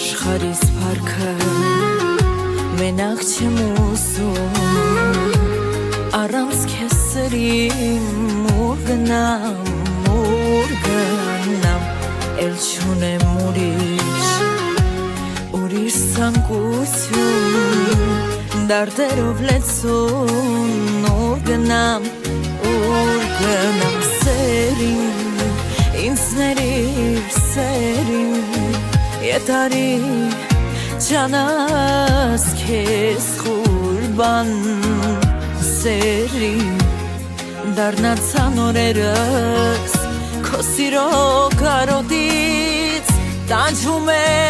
Աշխարհիս փառքը մենակ չեմ ուզում առանց քեզ սրիմ ուր գնամ էլ չունեմ ուրիշ ցանկություն դարդերով լեցուն ուր գնամ սերին ինձ ներիր սերին Եթարի ճանաս քեզ խուրբան սերի դառնացան օրերս քո սիրո կարոտից տանջում է